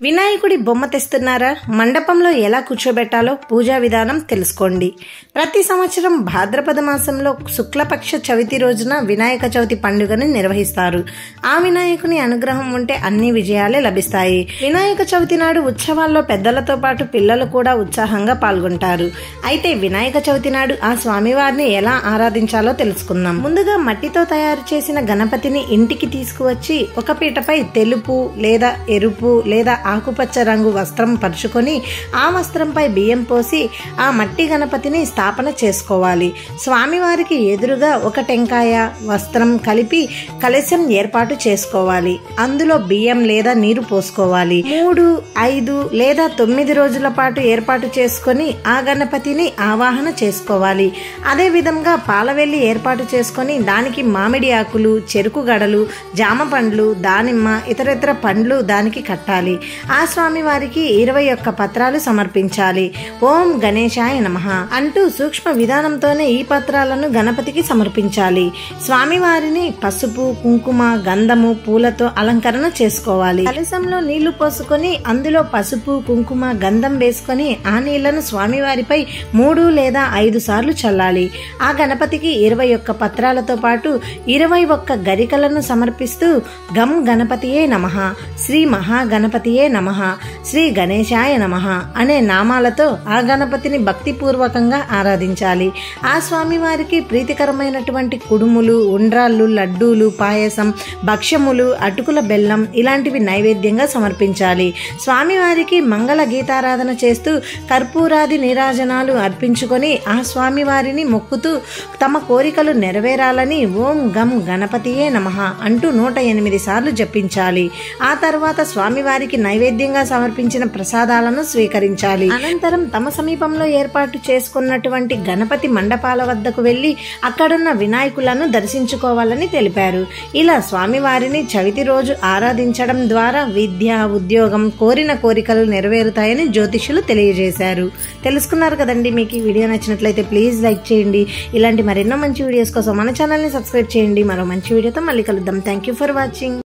వినాయకుడి బొమ్మ తెస్తున్నారా? మండపంలో ఎలా కూర్చోబెట్టాలో పూజా విధానం తెలుసుకోండి. ప్రతి సంవత్సరం భాద్రపద మాసంలో శుక్లపక్ష చవితి రోజున వినాయక చవితి పండుగను నిర్వహిస్తారు. ఆ వినాయకుని అనుగ్రహం ఉంటే అన్ని విజయాలే లభిస్తాయి. వినాయక చవితి నాడు ఉత్సవాల్లో పెద్దలతో పాటు పిల్లలు కూడా ఉత్సాహంగా పాల్గొంటారు. అయితే వినాయక చవితి నాడు ఆ స్వామివారిని ఎలా ఆరాధించాలో తెలుసుకుందాం. ముందుగా మట్టితో తయారు చేసిన గణపతిని ఇంటికి తీసుకువచ్చి ఒక పీటపై తెలుపు లేదా ఎరుపు లేదా ఆకుపచ్చ రంగు వస్త్రం పరుచుకొని ఆ వస్త్రంపై బియ్యం పోసి ఆ మట్టి గణపతిని స్థాపన చేసుకోవాలి. స్వామివారికి ఎదురుగా ఒక టెంకాయ వస్త్రం కలిపి కలశం ఏర్పాటు చేసుకోవాలి. అందులో బియ్యం లేదా నీరు పోసుకోవాలి. 3, 5 లేదా 9 రోజుల పాటు ఏర్పాటు చేసుకొని ఆ గణపతిని ఆవాహన చేసుకోవాలి. అదే విధంగా పాలవెల్లి ఏర్పాటు చేసుకొని దానికి మామిడి ఆకులు, చెరుకు గడలు, జామ పండ్లు, దానిమ్మ ఇతరత్ర పండ్లు దానికి కట్టాలి. ఆ స్వామి వారికి 21 పత్రాలు సమర్పించాలి. ఓం గణేశాయ నమః అంటూ సూక్ష్మ విధానంతోనే ఈ పత్రాలను గణపతికి సమర్పించాలి. స్వామివారిని పసుపు, కుంకుమ, గంధము, పూలతో అలంకరణ చేసుకోవాలి. కలశంలో నీళ్లు పోసుకొని అందులో పసుపు, కుంకుమ, గంధం వేసుకొని ఆ నీళ్లను స్వామివారిపై 3 లేదా 5 సార్లు చల్లాలి. ఆ గణపతికి 21 పత్రాలతో పాటు 21 గరికలను సమర్పిస్తూ గం గణపతియే నమః, శ్రీ మహాగణపతియే నమః, శ్రీ గణేశాయ నమః అనే నామాలతో ఆ గణపతిని భక్తిపూర్వకంగా ఆరాధించాలి. ఆ స్వామివారికి ప్రీతికరమైనటువంటి కుడుములు, ఉండ్రాళ్ళు, లడ్డూలు, పాయసం, భక్ష్యములు, అటుకుల బెల్లం ఇలాంటివి నైవేద్యంగా సమర్పించాలి. స్వామివారికి మంగళ గీతారాధన చేస్తూ కర్పూరాది నీరాజనాలు అర్పించుకొని ఆ స్వామివారిని మొక్కుతూ తమ కోరికలు నెరవేరాలని ఓం గం గణపతియే నమః అంటూ 108 సార్లు జపించాలి. ఆ తర్వాత స్వామివారికి నైవేద్యంగా సమర్పించిన ప్రసాదాలను స్వీకరించాలి. అనంతరం తమ సమీపంలో ఏర్పాటు చేసుకున్నటువంటి గణపతి మండపాల వద్దకు వెళ్లి అక్కడున్న వినాయకులను దర్శించుకోవాలని తెలిపారు. ఇలా స్వామివారిని చవితి రోజు ఆరాధించడం ద్వారా విద్య, ఉద్యోగం, కోరిన కోరికలు నెరవేరుతాయని జ్యోతిష్యులు తెలియజేశారు. తెలుసుకున్నారు కదండి. మీకు ఈ వీడియో నచ్చినట్లయితే ప్లీజ్ లైక్ చేయండి. ఇలాంటి మరెన్నో మంచి వీడియోస్ కోసం మన ఛానల్ని సబ్స్క్రైబ్ చేయండి. మరో మంచి వీడియోతో మళ్ళీ కలుద్దాం. Thank you for watching.